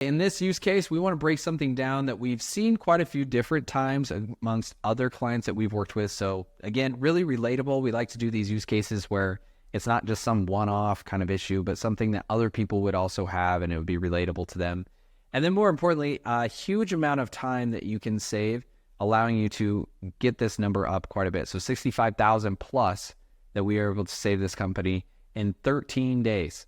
In this use case, we want to break something down that we've seen quite a few different times amongst other clients that we've worked with. So again, really relatable. We like to do these use cases where it's not just some one-off kind of issue, but something that other people would also have and it would be relatable to them. And then more importantly, a huge amount of time that you can save, allowing you to get this number up quite a bit. So 65,000 plus that we are able to save this company in 13 days.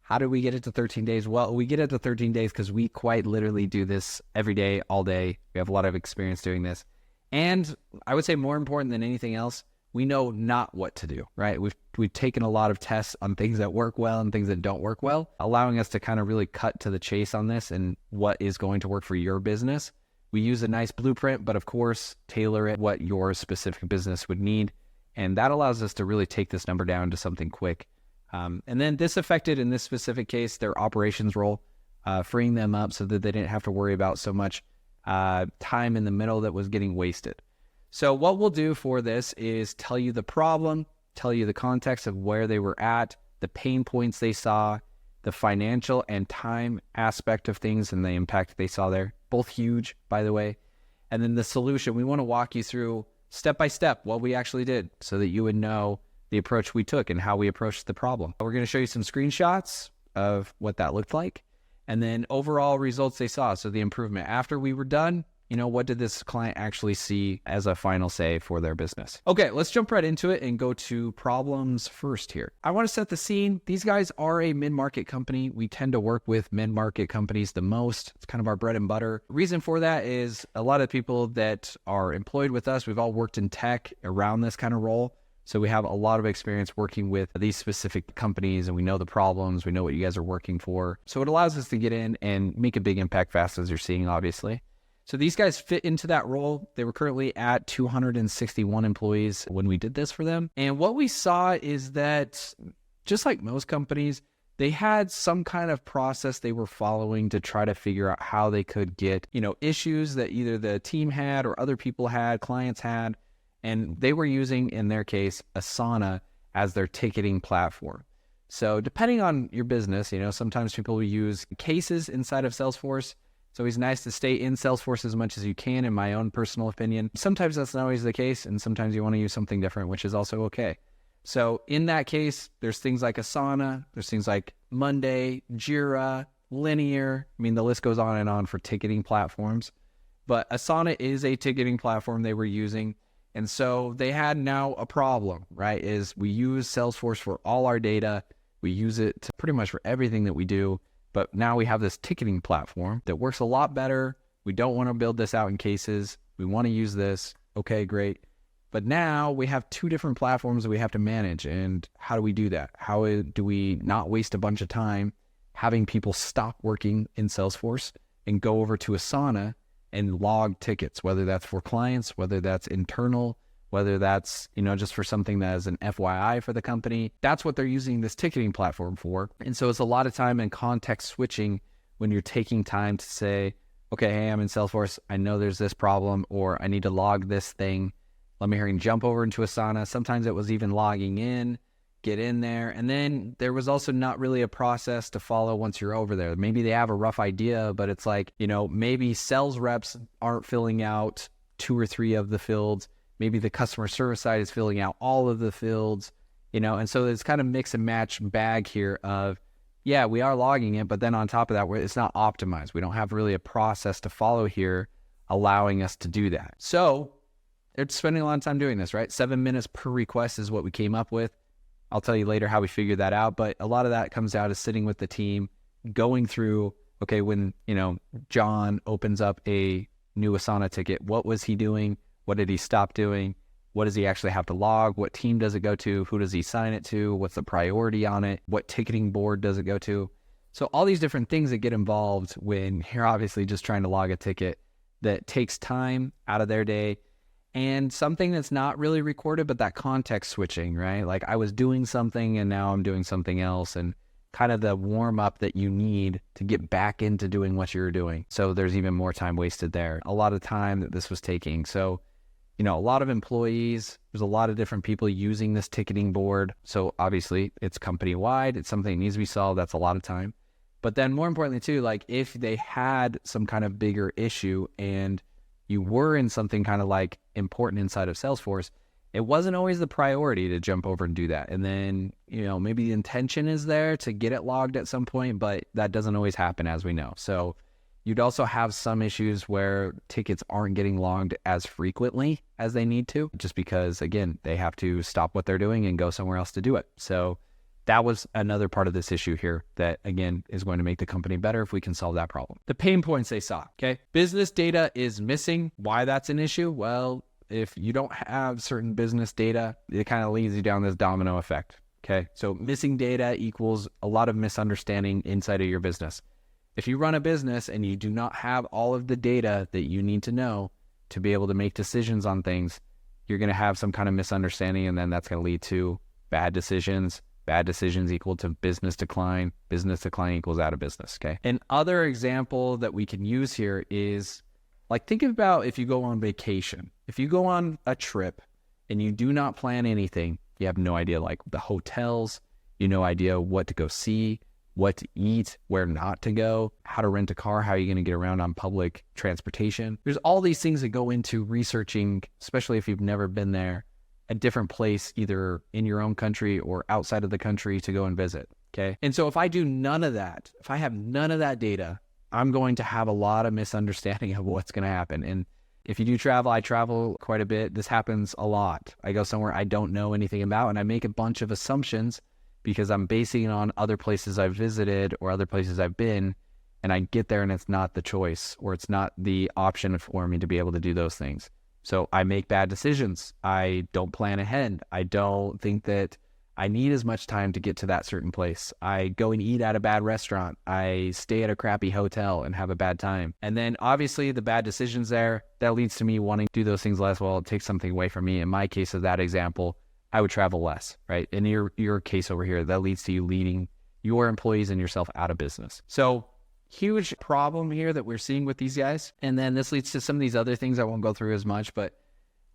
How do we get it to 13 days? Well, we get it to 13 days because we quite literally do this every day, all day. We have a lot of experience doing this. And I would say more important than anything else, we know not what to do, right? We've taken a lot of tests on things that work well and things that don't work well, allowing us to kind of really cut to the chase on this and what is going to work for your business. We use a nice blueprint, but of course, tailor it what your specific business would need. And that allows us to really take this number down to something quick. And then this affected, in this specific case, their operations role, freeing them up so that they didn't have to worry about so much time in the middle that was getting wasted. So what we'll do for this is tell you the problem, tell you the context of where they were at, the pain points they saw, the financial and time aspect of things and the impact they saw there. Both huge, by the way. And then the solution, we want to walk you through step by step what we actually did so that you would know the approach we took and how we approached the problem. We're going to show you some screenshots of what that looked like and then overall results they saw. So the improvement after we were done, what did this client actually see as a final say for their business? Okay, let's jump right into it and go to problems first here. I want to set the scene. These guys are a mid-market company. We tend to work with mid-market companies the most. It's kind of our bread and butter. Reason for that is a lot of people that are employed with us, we've all worked in tech around this kind of role. So we have a lot of experience working with these specific companies and we know the problems, we know what you guys are working for. So it allows us to get in and make a big impact fast, as you're seeing, obviously. So these guys fit into that role. They were currently at 261 employees when we did this for them. And what we saw is that just like most companies, they had some kind of process they were following to try to figure out how they could get, issues that either the team had or other people had, clients had. And they were using, in their case, Asana as their ticketing platform. So depending on your business, sometimes people will use cases inside of Salesforce. It's always nice to stay in Salesforce as much as you can, in my own personal opinion. Sometimes that's not always the case, and sometimes you want to use something different, which is also okay. So in that case, there's things like Asana, there's things like Monday, Jira, Linear. The list goes on and on for ticketing platforms. But Asana is a ticketing platform they were using. And so they had now a problem, right? Is we use Salesforce for all our data. We use it to pretty much for everything that we do. But now we have this ticketing platform that works a lot better. We don't want to build this out in cases. We want to use this. Okay, great. But now we have two different platforms that we have to manage. And how do we do that? How do we not waste a bunch of time having people stop working in Salesforce and go over to Asana and log tickets, whether that's for clients, whether that's internal, whether that's, just for something that is an FYI for the company. That's what they're using this ticketing platform for. And so it's a lot of time and context switching when you're taking time to say, okay, hey, I'm in Salesforce. I know there's this problem, or I need to log this thing. Let me hurry and jump over into Asana. Sometimes it was even logging in, get in there. And then there was also not really a process to follow once you're over there. Maybe they have a rough idea, but it's like, maybe sales reps aren't filling out 2 or 3 of the fields. Maybe the customer service side is filling out all of the fields, and so it's kind of mix and match bag here of, yeah, we are logging it, but then on top of that, it's not optimized. We don't have really a process to follow here allowing us to do that. So they're spending a lot of time doing this, right? 7 minutes per request is what we came up with. I'll tell you later how we figured that out, but a lot of that comes out of sitting with the team, going through, okay, when, John opens up a new Asana ticket, what was he doing? What did he stop doing? What does he actually have to log? What team does it go to? Who does he sign it to? What's the priority on it? What ticketing board does it go to? So all these different things that get involved when you're obviously just trying to log a ticket that takes time out of their day. And something that's not really recorded, but that context switching, right? Like I was doing something and now I'm doing something else, and kind of the warm up that you need to get back into doing what you're doing. So there's even more time wasted there. A lot of time that this was taking. So, a lot of employees, there's a lot of different people using this ticketing board. So obviously it's company wide. It's something that needs to be solved. That's a lot of time. But then more importantly too, like if they had some kind of bigger issue and you were in something kind of like important inside of Salesforce, it wasn't always the priority to jump over and do that. And then, maybe the intention is there to get it logged at some point, but that doesn't always happen, as we know. So you'd also have some issues where tickets aren't getting logged as frequently as they need to, just because, again, they have to stop what they're doing and go somewhere else to do it. So that was another part of this issue here that, again, is going to make the company better if we can solve that problem. The pain points they saw, okay? Business data is missing. Why that's an issue? Well, if you don't have certain business data, it kind of leads you down this domino effect, okay? So missing data equals a lot of misunderstanding inside of your business. If you run a business and you do not have all of the data that you need to know to be able to make decisions on things, you're going to have some kind of misunderstanding, and then that's going to lead to bad decisions. Bad decisions equal to business decline. Business decline equals out of business, okay? An other example that we can use here is, like, think about if you go on vacation. If you go on a trip and you do not plan anything, you have no idea, like the hotels, no idea what to go see, what to eat, where not to go, how to rent a car, how are you going to get around on public transportation. There's all these things that go into researching, especially if you've never been there, a different place, either in your own country or outside of the country to go and visit, okay? And so if I do none of that, if I have none of that data, I'm going to have a lot of misunderstanding of what's going to happen. And if you do travel, I travel quite a bit. This happens a lot. I go somewhere I don't know anything about, and I make a bunch of assumptions because I'm basing it on other places I've visited or other places I've been, and I get there and it's not the choice, or it's not the option for me to be able to do those things. So I make bad decisions. I don't plan ahead. I don't think that I need as much time to get to that certain place. I go and eat at a bad restaurant. I stay at a crappy hotel and have a bad time. And then obviously the bad decisions there, that leads to me wanting to do those things less. Well, it takes something away from me. In my case of that example, I would travel less, right? In your case over here, that leads to you leading your employees and yourself out of business. So huge problem here that we're seeing with these guys. And then this leads to some of these other things I won't go through as much, but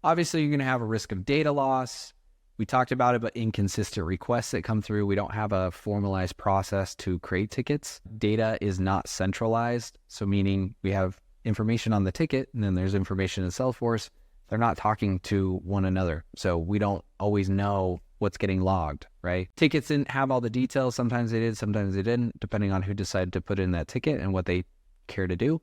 obviously you're going to have a risk of data loss. We talked about it, but inconsistent requests that come through. We don't have a formalized process to create tickets. Data is not centralized. So meaning we have information on the ticket and then there's information in Salesforce. They're not talking to one another. So we don't always know what's getting logged, right? Tickets didn't have all the details. Sometimes they did, sometimes they didn't, depending on who decided to put in that ticket and what they care to do.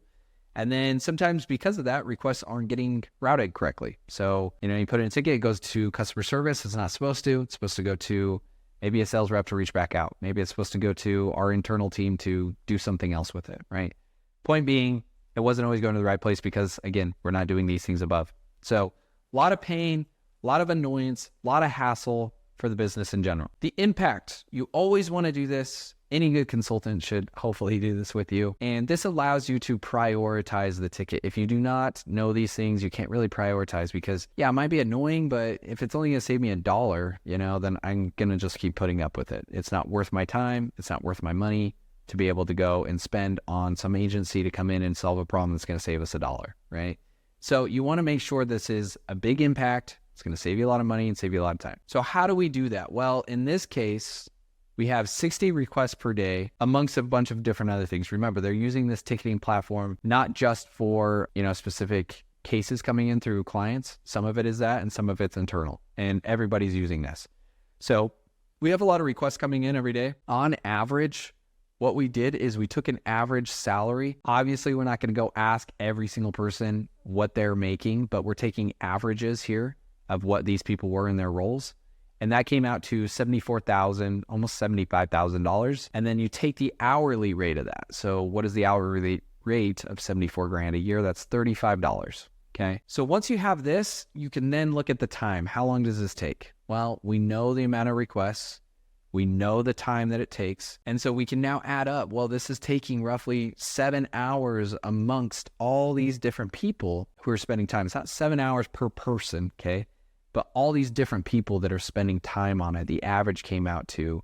And then sometimes because of that, requests aren't getting routed correctly. So, you put in a ticket, it goes to customer service. It's not supposed to. It's supposed to go to maybe a sales rep to reach back out. Maybe it's supposed to go to our internal team to do something else with it, right? Point being, it wasn't always going to the right place because, again, we're not doing these things above. So a lot of pain, a lot of annoyance, a lot of hassle for the business in general. The impact, you always want to do this. Any good consultant should hopefully do this with you. And this allows you to prioritize the ticket. If you do not know these things, you can't really prioritize because, yeah, it might be annoying, but if it's only going to save me $1, then I'm going to just keep putting up with it. It's not worth my time. It's not worth my money to be able to go and spend on some agency to come in and solve a problem that's going to save us $1, right? So you want to make sure this is a big impact. It's going to save you a lot of money and save you a lot of time. So how do we do that? Well, in this case, we have 60 requests per day amongst a bunch of different other things. Remember, they're using this ticketing platform not just for, specific cases coming in through clients. Some of it is that, and some of it's internal, and everybody's using this. So we have a lot of requests coming in every day. On average, what we did is we took an average salary. Obviously, we're not going to go ask every single person what they're making, but we're taking averages here of what these people were in their roles. And that came out to $74,000, almost $75,000. And then you take the hourly rate of that. So what is the hourly rate of $74,000 a year? That's $35. Okay. So once you have this, you can then look at the time. How long does this take? Well, we know the amount of requests. We know the time that it takes. And so we can now add up, well, this is taking roughly 7 hours amongst all these different people who are spending time. It's not 7 hours per person, okay? But all these different people that are spending time on it. The average came out to,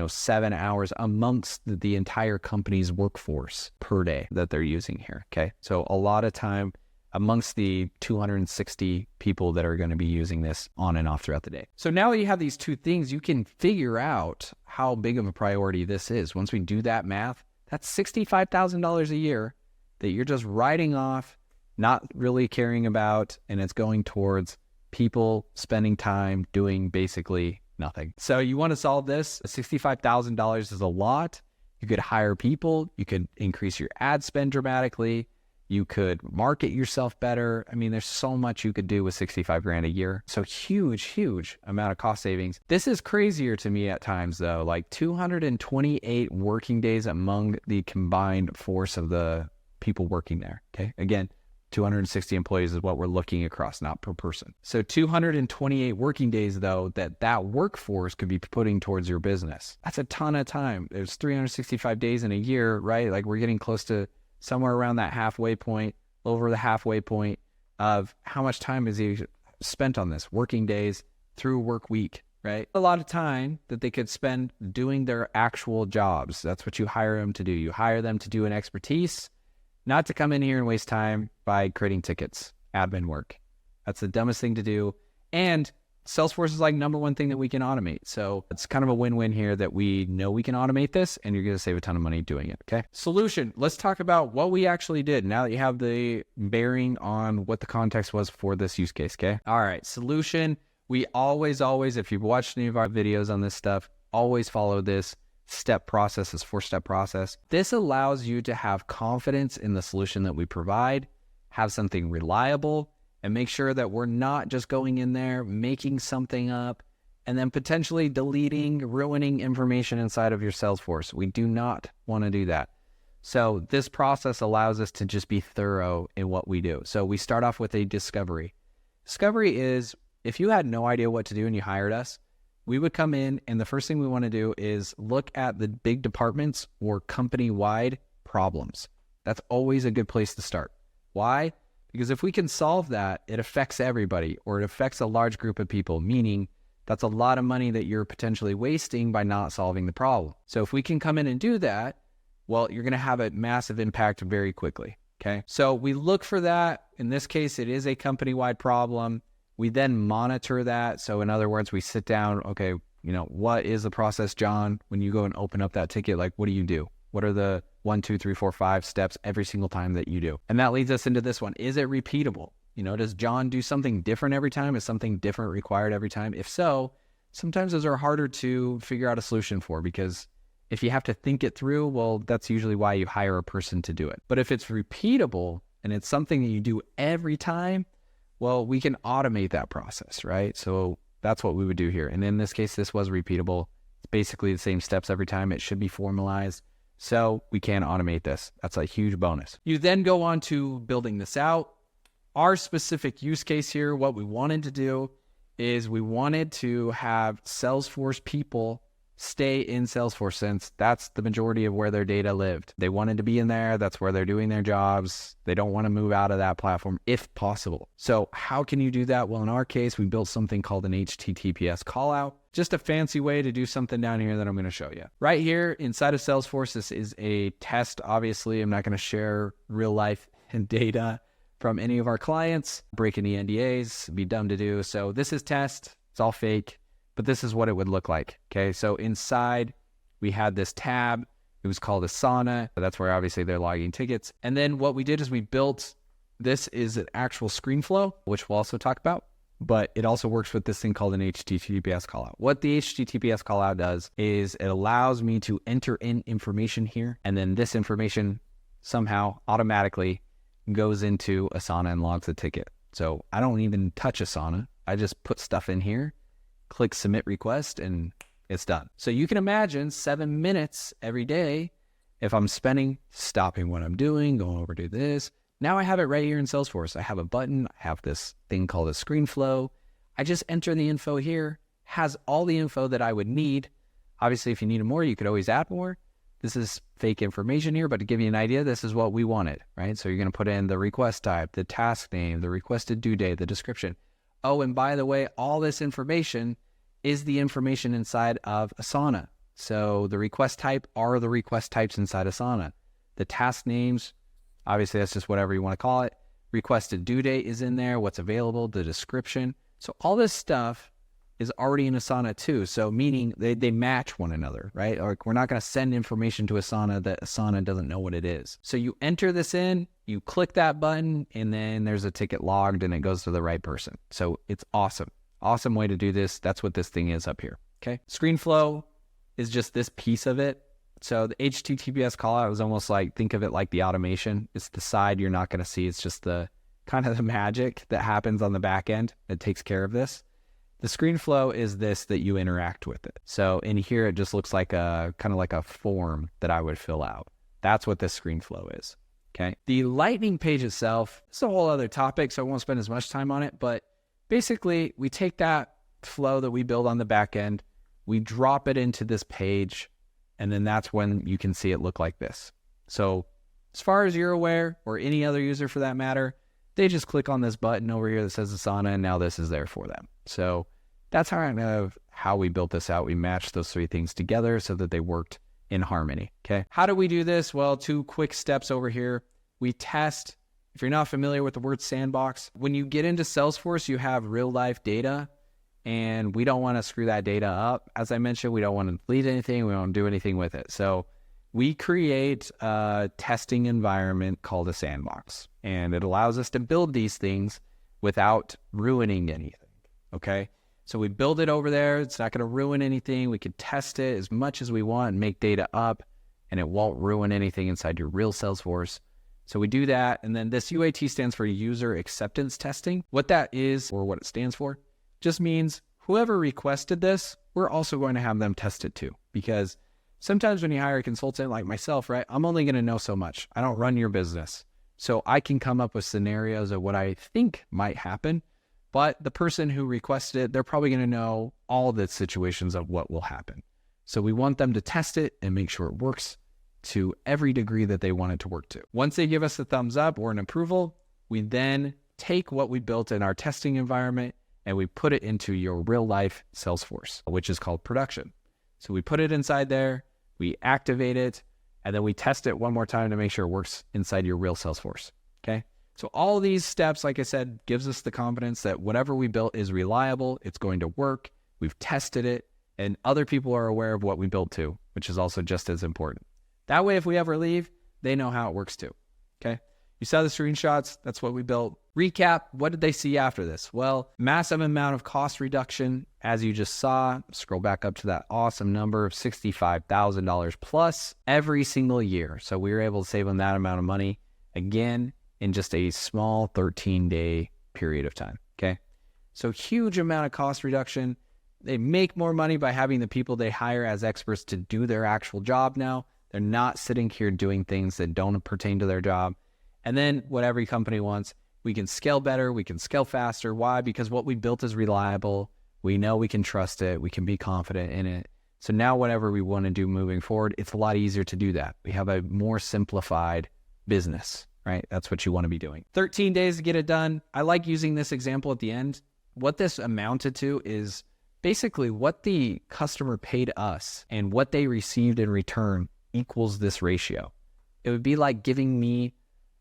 7 hours amongst the entire company's workforce per day that they're using here, okay? So a lot of time amongst the 260 people that are going to be using this on and off throughout the day. So now that you have these two things, you can figure out how big of a priority this is. Once we do that math, That's $65,000 a year that you're just writing off, not really caring about, and it's going towards people spending time doing basically nothing. So you want to solve this. $65,000 is a lot. You could hire people. You could increase your ad spend dramatically. You could market yourself better. I mean, there's so much you could do with 65 grand a year. So huge amount of cost savings. This is crazier to me at times though, like 228 working days among the combined force of the people working there. Okay. Again, 260 employees is what we're looking across, not per person. So 228 working days though, that workforce could be putting towards your business. That's a ton of time. There's 365 days in a year, right? Like we're getting close to somewhere around that halfway point, over the halfway point of how much time is he spent on this, working days through work week, right? A lot of time that they could spend doing their actual jobs. That's what you hire them to do. You hire them to do an expertise, not to come in here and waste time by creating tickets, admin work. That's the dumbest thing to do. And Salesforce is like number one thing that we can automate. So it's kind of a win-win here that we know we can automate this and you're going to save a ton of money doing it. Okay. Solution. Let's talk about what we actually did now that you have the bearing on what the context was for this use case. Okay. All right. Solution. We always, if you've watched any of our videos on this stuff, always follow this step process, this 4-step process. This allows you to have confidence in the solution that we provide, have something reliable, and make sure that we're not just going in there, making something up, and then potentially deleting, ruining information inside of your Salesforce. We do not want to do that. So this process allows us to just be thorough in what we do. So we start off with a discovery. Discovery is, if you had no idea what to do and you hired us, we would come in and the first thing we want to do is look at the big departments or company-wide problems. That's always a good place to start. Why? Because if we can solve that, it affects everybody or it affects a large group of people, meaning that's a lot of money that you're potentially wasting by not solving the problem. So if we can come in and do that, well, you're going to have a massive impact very quickly. Okay. So we look for that. In this case, it is a company-wide problem. We then monitor that. So in other words, we sit down, okay, what is the process, John? When you go and open up that ticket, like, what do you do? What are the 1, 2, 3, 4, 5 steps every single time that you do? And that leads us into this one. Is it repeatable? Does John do something different every time? Is something different required every time? If so, sometimes those are harder to figure out a solution for, because if you have to think it through, well, that's usually why you hire a person to do it. But if it's repeatable and it's something that you do every time, well, we can automate that process, right? So that's what we would do here. And in this case, this was repeatable. It's basically the same steps every time. It should be formalized. So we can automate this. That's a huge bonus. You then go on to building this out. Our specific use case here, what we wanted to do is we wanted to have Salesforce people stay in Salesforce, since that's the majority of where their data lived. They wanted to be in there. That's where they're doing their jobs. They don't want to move out of that platform if possible. So how can you do that? Well, in our case, we built something called an HTTPS callout. Just a fancy way to do something down here that I'm going to show you. Right here inside of Salesforce, this is a test. Obviously, I'm not going to share real life data from any of our clients, breaking the NDAs, be dumb to do. So this is test. It's all fake. But this is what it would look like. Okay, so inside we had this tab. It was called Asana. That's where obviously they're logging tickets. And then what we did is we built, this is an actual screen flow, which we'll also talk about, but it also works with this thing called an HTTPS callout. What the HTTPS callout does is it allows me to enter in information here, and then this information somehow automatically goes into Asana and logs the ticket. So I don't even touch Asana. I just put stuff in here, click submit request, and it's done. So you can imagine 7 minutes every day if I'm stopping what I'm doing, going over to this. Now I have it right here in Salesforce. I have a button. I have this thing called a screen flow. I just enter the info here, has all the info that I would need. Obviously, if you needed more, you could always add more. This is fake information here, but to give you an idea, this is what we wanted, right? So you're going to put in the request type, the task name, the requested due date, the description. Oh, and by the way, all this information is the information inside of Asana. So the request type are the request types inside Asana. The task names, obviously that's just whatever you want to call it. Requested due date is in there, what's available, the description. So all this stuff is already in Asana too. So meaning they match one another, right? Or we're not going to send information to Asana that Asana doesn't know what it is. So you enter this in, you click that button, and then there's a ticket logged and it goes to the right person. So it's awesome. Awesome way to do this. That's what this thing is up here. Okay. Screen flow is just this piece of it. So the HTTPS callout is almost like, think of it like the automation. It's the side you're not going to see. It's just the kind of the magic that happens on the back end that takes care of this. The screen flow is this that you interact with it. So in here, it just looks like a kind of like a form that I would fill out. That's what this screen flow is. Okay. The lightning page itself is a whole other topic, so I won't spend as much time on it. But basically, we take that flow that we build on the back end, we drop it into this page, and then that's when you can see it look like this. So as far as you're aware, or any other user for that matter, they just click on this button over here that says Asana, and now this is there for them. So that's how we built this out. We matched those three things together so that they worked in harmony. Okay. How do we do this? Well, 2 quick steps over here. We test. If you're not familiar with the word sandbox, when you get into Salesforce, you have real life data, and we don't want to screw that data up. As I mentioned, we don't want to delete anything. We don't do anything with it. So we create a testing environment called a sandbox, and it allows us to build these things without ruining anything. Okay. So we build it over there. It's not going to ruin anything. We can test it as much as we want and make data up, and it won't ruin anything inside your real Salesforce. So we do that. And then this UAT stands for user acceptance testing. What that is, or what it stands for, just means whoever requested this, we're also going to have them test it too. Because sometimes when you hire a consultant like myself, right, I'm only going to know so much. I don't run your business. So I can come up with scenarios of what I think might happen. But the person who requested it, they're probably going to know all the situations of what will happen. So we want them to test it and make sure it works to every degree that they want it to work to. Once they give us a thumbs up or an approval, we then take what we built in our testing environment and we put it into your real life Salesforce, which is called production. So we put it inside there, we activate it, and then we test it one more time to make sure it works inside your real Salesforce. Okay. So all these steps, like I said, gives us the confidence that whatever we built is reliable, it's going to work, we've tested it, and other people are aware of what we built too, which is also just as important. That way, if we ever leave, they know how it works too. Okay. You saw the screenshots. That's what we built. Recap. What did they see after this? Well, massive amount of cost reduction. As you just saw, scroll back up to that awesome number of $65,000 plus every single year. So we were able to save them that amount of money again in just a small 13-day period of time. Okay. So huge amount of cost reduction. They make more money by having the people they hire as experts to do their actual job now. They're not sitting here doing things that don't pertain to their job. And then what every company wants, we can scale better, we can scale faster. Why? Because what we built is reliable. We know we can trust it. We can be confident in it. So now whatever we want to do moving forward, it's a lot easier to do that. We have a more simplified business, right? That's what you want to be doing. 13 days to get it done. I like using this example at the end. What this amounted to is basically what the customer paid us and what they received in return equals this ratio. It would be like giving me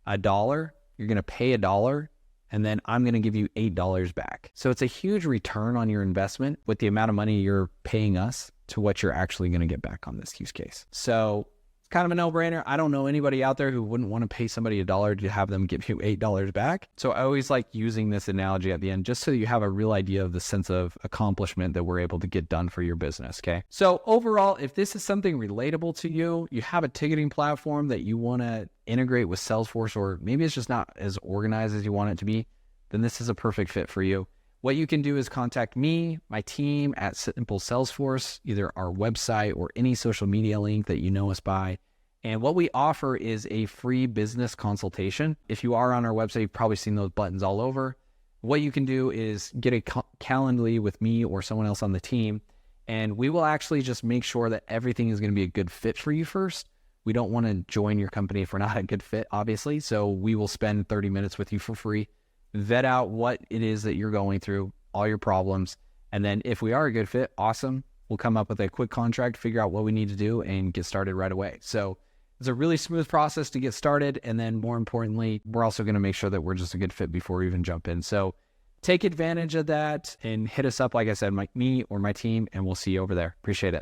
$1, you're going to pay $1, and then I'm going to give you $8 back. So it's a huge return on your investment with the amount of money you're paying us to what you're actually going to get back on this use case. So it's kind of a no-brainer. I don't know anybody out there who wouldn't want to pay somebody $1 to have them give you $8 back. So I always like using this analogy at the end, just so you have a real idea of the sense of accomplishment that we're able to get done for your business. Okay. So overall, if this is something relatable to you, you have a ticketing platform that you want to integrate with Salesforce, or maybe it's just not as organized as you want it to be, then this is a perfect fit for you. What you can do is contact me, my team at Simple Salesforce, either our website or any social media link that you know us by. And what we offer is a free business consultation. If you are on our website, you've probably seen those buttons all over. What you can do is get a Calendly with me or someone else on the team, and we will actually just make sure that everything is going to be a good fit for you first. We don't want to join your company if we're not a good fit, obviously. So we will spend 30 minutes with you for free, vet out what it is that you're going through, all your problems. And then if we are a good fit, awesome. We'll come up with a quick contract, figure out what we need to do, and get started right away. So it's a really smooth process to get started. And then more importantly, we're also going to make sure that we're just a good fit before we even jump in. So take advantage of that and hit us up, like I said, me or my team, and we'll see you over there. Appreciate it.